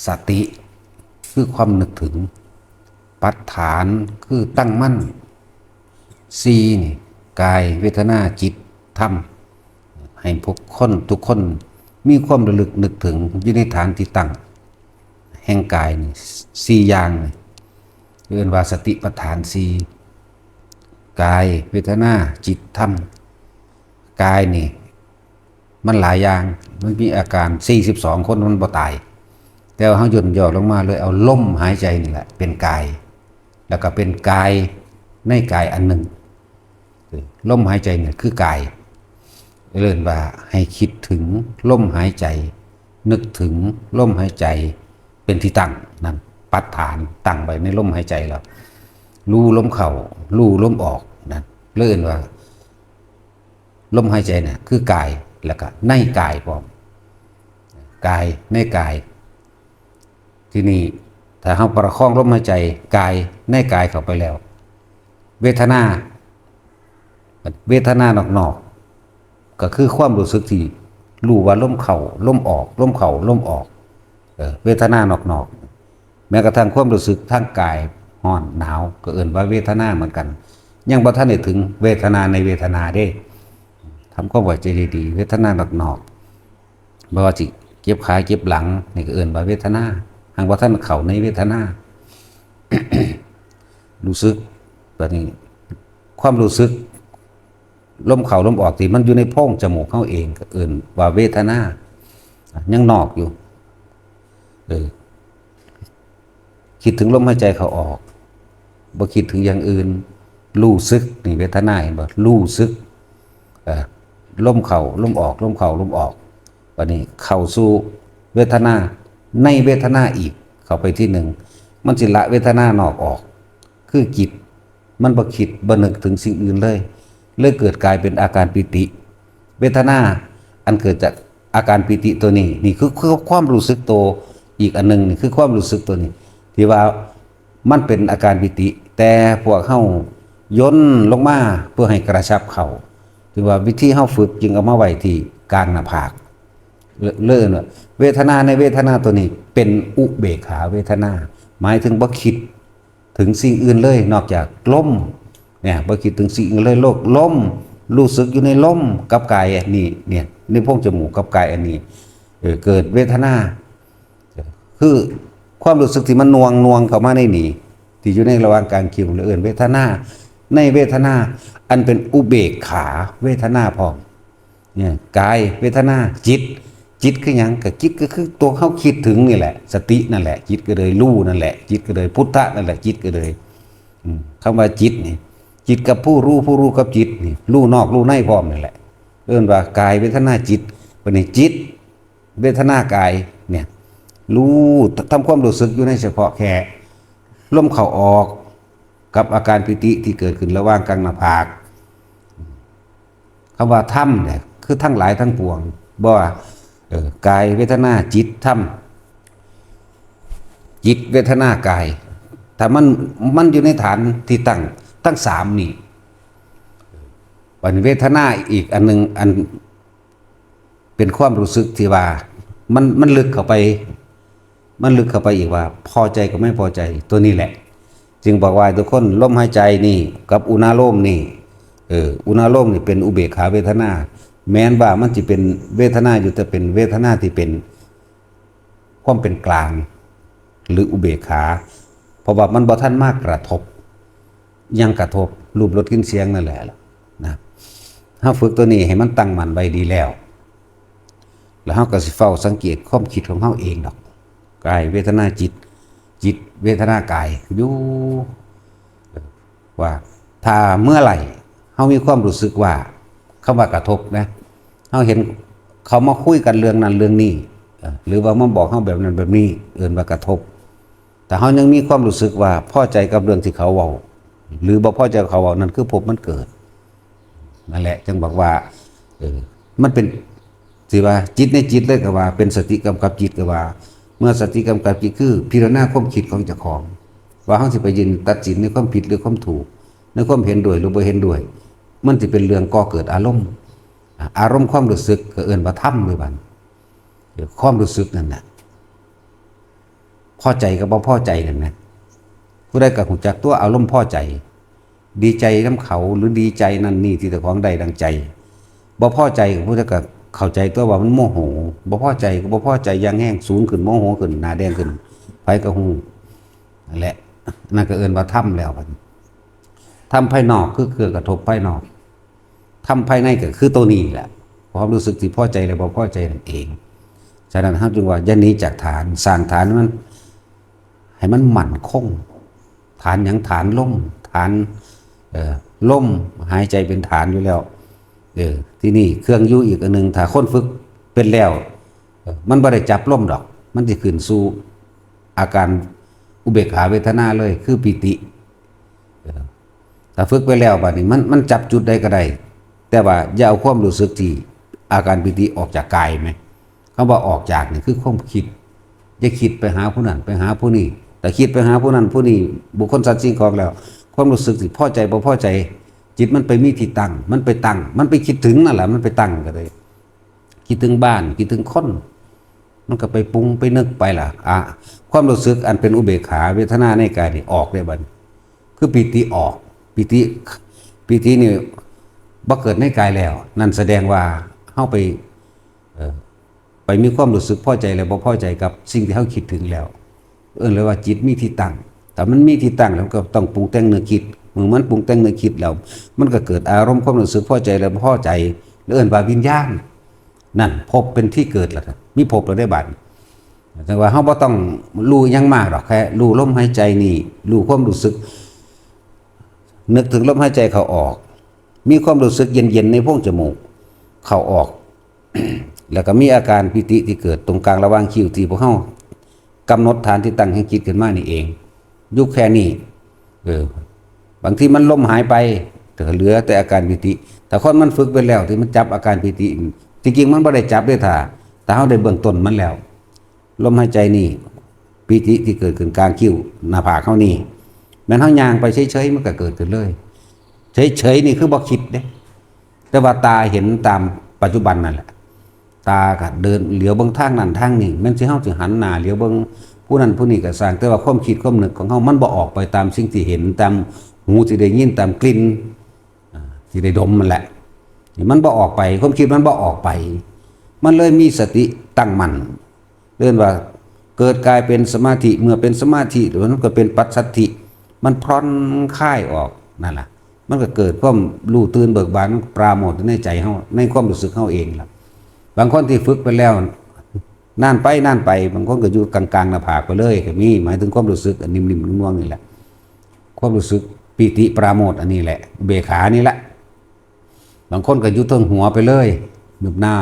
สติคือความนึกถึงปัฏฐานคือตั้งมั่นสีนี่กายเวทนาจิตธรรมให้พวกคนทุกคนมีความระลึกนึกถึงอยู่ในฐานที่ตั้งแห่งกายนี่สี่อย่างเรียกว่าสติปัฏฐานสี่กายเวทนาจิตธรรมกายนี่มันหลายอย่างมันมีอาการ42คนมันบ่ตายแต่ว่าเขาย่นย่อลงมาเลยเอาลมหายใจนี่แหละเป็นกายแล้วก็เป็นกายในกายอันหนึ่งลมหายใจเนี่ยคือกายเรียกว่าให้คิดถึงลมหายใจนึกถึงลมหายใจเป็นที่ตั้งนั่นปัฏฐานตั้งไว้ในลมหายใจแล้วรู้ลมเข้ารู้ลมออกนั่นเรียกว่าลมหายใจเนี่ยคือกายแล้วก็ในกายพร้อมกายในกายที่นี่ถ้าเราประคองลมหายใจกายในกายเข้าไปแล้วเวทนานอกก็คือความรู้สึกที่รู้ว่าลมเข้าลมออกลมเข้าลมออกเวทนานอกแม้กระทั่งความรู้สึกทางกายร้อนหนาวก็เอิ้นว่าเวทนาเหมือนกันยังบ่ทันได้ถึงเวทนาในเวทนาเด้ทำความไว้ใจดีๆเวทนานอกบ่ว่าสิเจ็บขาเจ็บหลังนี่ก็เอิ้นว่าเวทนาหากว่าท่านเข้าในเวทนา รู้สึกแบบนี้ความรู้สึกลมเข้าลมออกที่มันอยู่ในโพรงจมูกเขาเองก็เอิ้นว่าเวทนายังนอกอยู่คิดถึงลมหายใจเขาออกบ่คิดถึงอย่างอื่นรู้สึกนี่เวทนาเห็นบ่รู้สึกลมเข้าลมออกลมเข้าลมออกวันนี้เข้าสู่เวทนาในเวทนาอีกเข้าไปที่หนึ่งมันสิละเวทนานอกออกคือจิตมันบ่คิดบ่นึกถึงสิ่งอื่นเลยเกิดกลายเป็นอาการปิติเวทนาอันเกิดจากอาการปิติตัวนี้นี่คือความรู้สึกตัวอีกอันนึงนี่คือความรู้สึกตัวนี้ที่ว่ามันเป็นอาการปิติแต่พวกเฮาย่นลงมาเพื่อให้กระชับเข้าถือว่าวิธีเฮาฝึกจึงเอามาไว้ที่กลางหน้าผากเลื่อนเวทนาในเวทนาตัวนี้เป็นอุเบกขาเวทนาหมายถึงบ่คิดถึงสิ่งอื่นเลยนอกจากลมเนี่ยบ่คิดถึงสิ่งอื่นเลยโลกลมรู้สึกอยู่ในลมกับกายนี่เนี่ยในโพรงจมูกกับกายอันนี้เกิดเวทนาคือความรู้สึกที่มันนวงเข้ามาในนี่ที่อยู่ในระหว่างกลางคิ้วเอื่นเวทนาในเวทนาอันเป็นอุเบกขาเวทนาพร้อมเนี่ยกายเวทนาจิตคือหยังก็จิตก็คือตัวเขาคิดถึงนี่แหละสตินั่นแหละจิตก็เลยรู้นั่นแหละจิตก็เลยพุทธะนั่นแหละจิตก็เลยคำว่าจิตนี่จิตกับผู้รู้กับจิตนี่รู้นอกรู้ในพร้อมนั่นแหละเรียกว่ากายเวทนาจิตวันนี้จิตเวทนากายเนี่ยรู้ทำความรู้สึกอยู่ในเฉพาะแค่ลมเข้าออกกับอาการปิติที่เกิดขึ้นระหว่างกลางหน้าผากคำว่าธรรมเนี่ยคือทั้งหลายทั้งปวงบ่ว่ากายเวทนาจิตธรรมจิตเวทนากายถ้ามันอยู่ในฐานที่ตั้งสามนี่วันเวทนาอีกอันหนึ่งอันเป็นความรู้สึกที่ว่ามันลึกเข้าไปอีกว่าพอใจกับไม่พอใจตัวนี้แหละจึงบอกว่าทุกคนลมหายใจนี่กับอุณาโลมนี่อุณาโลมนี่เป็นอุเบกขาเวทนาแม้นว่ามันจะเป็นเวทนาอยู่แต่เป็นเวทนาที่เป็นความเป็นกลางหรืออุเบกขาเพราะว่ามันบ่ทันมากกระทบยังกระทบรูปรสกลิ่นเสียงนั่นแหละนะถ้าฝึกตัวนี้ให้มันตั้งมั่นไว้ดีแล้วเฮาก็สิเฝ้าสังเกตความคิดของเฮาเองดอกกายเวทนาจิตเวทนากายอยู่ว่าถ้าเมื่อไหร่เฮามีความรู้สึกว่าคำว่ากระทบนะเฮาเห็นเขามาคุยกันเรื่องนั้นเรื่องนี้หรือว่ามาบอกเฮาแบบนั้นแบบนี้เอิ้นว่ากระทบแต่เฮายังมีความรู้สึกว่าพอใจกับเรื่องที่เขาเว้าหรือบ่พอใจกับเขาเว้านั่นคือภพมันเกิดนั่นแหละจึงบอกว่ามันเป็นสิว่าจิตในจิตเลยก็ว่าเป็นสติกำกับจิตก็ว่าเมื่อสติกำกับจิตคือพิจารณาความคิดของเจ้าของว่าเฮาสิไปยืนตัดสินในความผิดหรือความถูกในความเห็นด้วยหรือบ่เห็นด้วยมันสิเป็นเรื่องก่อเกิดอารมณ์ความรู้สึกก็เอิ้นว่าธรรมเลยบัดความรู้สึกนั่นน่ะ พอใจกับบ่พอใจนั่นนะผู้ใดก็หูจักตัวอารมณ์พอใจดีใจน้ำเขาหรือดีใจนั่นนี่ที่เจ้าของใดดังใจบ่พอใจกับผู้ใดก็เข้าใจตัวว่ามันโมโหบ่พอใจก็บ่พอใจอย่างแห้งสูงขึ้นโมโหขึ้นหน้าแดงขึ้นไผก็ฮู้นั่นแหละนั่นก็เอิ้นว่าธรรมแล้วบัดธรรมภายนอกคือเครื่องกระทบภายนอกธรรมภายในก็คือตัวนี้แหละความรู้สึกที่พอใจและบ่พอใจนั่นเองฉะนั้นเฮาจึงว่าอย่าหนีจากฐานสร้างฐานมันให้มันมั่นคงฐานหยังฐานลมฐานลมหายใจเป็นฐานอยู่แล้วที่นี่เครื่องอยู่อีกอันนึงถ้าคนฝึกเป็นแล้วมันบ่ได้จับลมดอกมันสิขึ้นสู่อาการอุเบกขาเวทนาเลยคือปิติถ้าฝึกไปแล้วบัดนี้มันจับจุดใดก็ได้แต่ว่าอย่าเอาความรู้สึกที่อาการปิติออกจากกายไหมคำว่าออกจากนี่คือความคิดอย่าคิดไปหาผู้นั้นไปหาผู้นี้แต่คิดไปหาผู้นั้นผู้นี้บุคคลสัตว์สิ่งของแล้วความรู้สึกที่พอใจบ่พอใจจิตมันไปมีที่ตั้งมันไปตั้งมันไปคิดถึงนั่นแหละมันไปตั้งก็เลยคิดถึงบ้านคิดถึงคนมันก็ไปปรุงไปนึกไปล่ะความรู้สึกอันเป็นอุเบกขาเวทนาในกายนี่ออกได้บัดคือปิติออกปิตินี่บ่เกิดในกายแล้วนั่นแสดงว่าเฮาไปมีความรู้สึกพอใจแล้วบ่พอใจกับสิ่งที่เฮาคิดถึงแล้วเลยว่าจิตมีที่ตั้งแต่มันมีที่ตั้งแล้วก็ต้องปรุงแต่งนึกคิดเมื่อมันปรุงแต่งนึกคิดแล้วมันก็เกิดอารมณ์ความรู้สึกพอใจแล้วบ่พอใจว่าวิญญาณนั่นภพเป็นที่เกิดแล้วมีภพแล้วได้บัดแต่ว่าเฮาบ่ต้องรู้หยังมากหรอกแค่รู้ลมหายใจนี่รู้ความรู้สึกนึกถึงลมหายใจเข้าออกมีความรู้สึกเย็นๆในโพรงจมูกเข้าออก แล้วก็มีอาการปิติที่เกิดตรงกลางระหว่างคิ้วที่พวกเฮากำหนดฐานที่ตั้งให้จิตขึ้นมานี่เองยุคแค่นี้บางทีมันลมหายไปแต่เหลือแต่อาการปิติแต่คนมันฝึกไปแล้วที่มันจับอาการปิติจริงๆมันบ่ได้จับด้วยแต่เฮาได้เบื้องต้นมันแล้วลมหายใจนี่ปิติที่เกิดขึ้นกลางคิ้วหน้าผากเฮานี่แม้นเฮาย่างไปเฉยๆมันก็เกิดขึ้นเลยเฉยๆนี่คือบ่คิดเด้แต่ว่าตาเห็นตามปัจจุบันนั่นแหละตาก็เดินเหลียวเบิ่งทางนั้นทางนี้แม้นสิเฮาสิหันหน้าเหลียวเบิ่งผู้นั้นผู้นี้ก็สร้างแต่ว่าความคิดความนึกของเฮามันบ่ออกไปตามสิ่งที่เห็นตามหูที่ได้ยินตามกลิ่นที่ได้ดมมันแหละนี่มันบ่ออกไปความคิดมันบ่ออกไปมันเลยมีสติตั้งมั่นเรียกว่าเกิดกลายเป็นสมาธิเมื่อเป็นสมาธิหรือมันก็เป็นปัสสัทธิมันพร่อนคลายออกนั่นแหละมันก็เกิดความรู้ตื่นเบิกบานปราโมทย์ในใจเฮาในความรู้สึกเฮาเองล่ะบางคนที่ฝึกไปแล้วนานไปบางคนก็อยู่กลางๆหน้าผากไปเลยก็มีหมายถึงความรู้สึกนิ่มๆนุ่มๆนี่แหละความรู้สึกปิติปราโมทย์อันนี้แหละเบขานี่แหละบางคนก็อยู่ทั้งหัวไปเลยดุบหน้า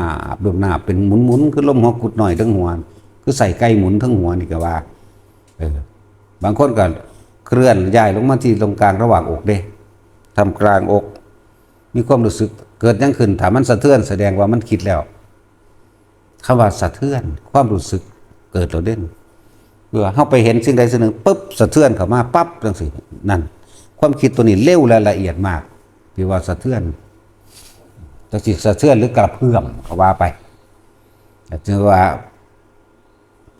เป็นหมุนๆคือลมหัวกุดหน่อยทั้งหัวคือใส่ไก่หมุนทั้งหัวนี่ก็ว่าบางคนก็เคลื่อนย้ายลงมาที่ตรงกลางระหว่างอกเด้ทำกลางอกมีความรู้สึกเกิดยังขึ้นถ้ามันสะเทือนแสดงว่ามันคิดแล้วคำว่าสะเทือนความรู้สึกเกิดเราเด่นเพื่อเข้าไปเห็นสิ่งใดสิ่งหนึ่งปุ๊บสะเทือนเข้ามาปั๊บจังสินั่นความคิดตัวนี้เร็วและละเอียดมากที่ว่าสะเทือนจังสิสะเทือนหรือกระเพื่อมเขาว่าไปจึงว่า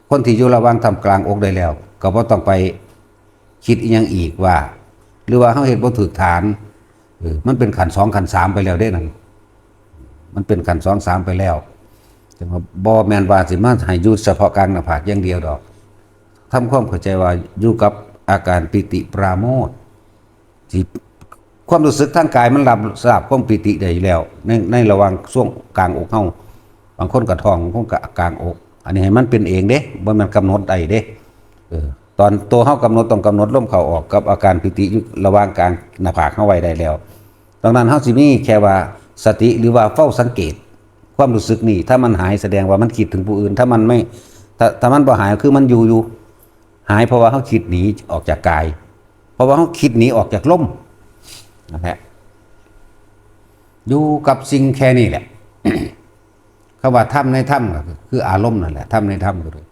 คนที่อยู่ระหว่างทำกลางอกได้แล้วก็บ่ต้องไปคิดอีกอย่างอีกว่าหรือว่าเขาเห็นบ่ถูกฐานมันเป็นขัน2ขัน3ไปแล้วได้นั่นมันเป็นขัน2 3ไปแล้วแต่ว่าบ่แม่นว่าสิมาให้อยู่เฉพาะกลางหน้าผากอย่างเดียวดอกทำความเข้าใจว่าอยู่กับอาการปิติปราโมทย์ที่ความรู้สึกทางกายมันรับทราบความปิติได้อยู่แล้วในระหว่างช่วงกลางอกเฮาบางคนก็ท้องบางคนก็กลางอกอันนี้ให้มันเป็นเองเด้บ่แม่นกำหนดได้เด้ตอนตัวเฮากำหนดต้องกำหนดลมเข้าออกกับอาการปิติอยู่ระหว่างกลางหน้าผากเฮาไว้ได้แล้วดังนั้นเฮาสิมีแค่ว่าสติหรือว่าเฝ้าสังเกตความรู้สึกนี่ถ้ามันหายแสดงว่ามันคิดถึงผู้อื่นถ้ามันไม่ถ้ามันบ่หายคือมันอยู่หายเพราะว่าเฮาคิดหนีออกจากกายเพราะว่าเฮาคิดหนีออกจากลมนะฮะอยู่กับสิ่งแค่นี้แหละ คำว่าธรรมในธรรมก็คืออารมณ์นั่นแหละธรรมในธรรมก็คือ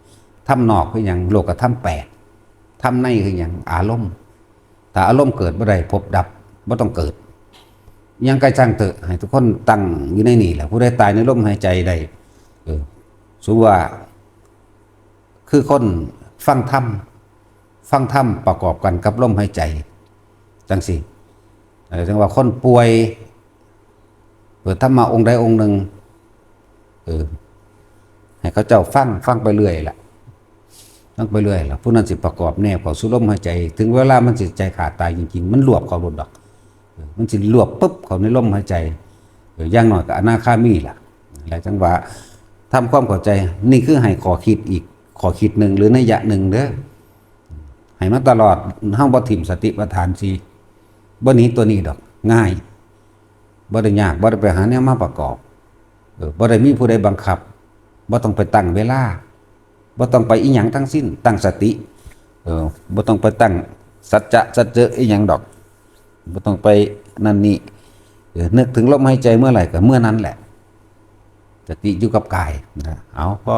ธรรมนอกคืออย่างโลกธรรม8ธรรมในคืออย่างอารมณ์ถ้าอารมณ์เกิดบ่ได้พบดับบ่ต้องเกิดยังไกลจังเถอะให้ทุกคนตั้งอยู่ในนี่แหละผู้ใดตายในลมหายใจได้สมมุติว่าคือคน ฟังธรรมประกอบกันกับลมหายใจจังสิจังว่าคนป่วยธรรมะองค์ใดองค์หนึ่งให้เขาเจ้าฟังไปเรื่อยล่ะฟังไปเรื่อยล่ะผู้นั้นสิประกอบแนวเข้าสู่ลมหายใจถึงเวลามันสิใจขาดตายจริงๆมันรวบเข้าหลุดดอกมันสิรวบปุ๊บเข้าในลมหายใจอย่างน้อยก็อนาคามีล่ะแล้วจังว่าทำความเข้าใจนี่คือให้ขอคิดอีกขอคิดหนึ่งหรือนัยยะหนึ่งเด้อให้มาตลอดเฮาบ่ถิ่มสติปัฏฐานสิบ่หนีตัวนี้ดอกง่ายบ่ได้ยากบ่ได้ไปหาแนวมาประกอบบ่ได้มีผู้ใดบังคับบ่ต้องไปตั้งเวลาบ่ต้องไปอีหยังทั้งสิ้นตั้งสติบ่ต้องไปตั้งสัจจะอีหยังดอกบ่ต้องไปนั่นนี่นึกถึงลมหายใจเมื่อไหร่ก็เมื่อนั้นแหละสติอยู่กับกายนะเอาพอ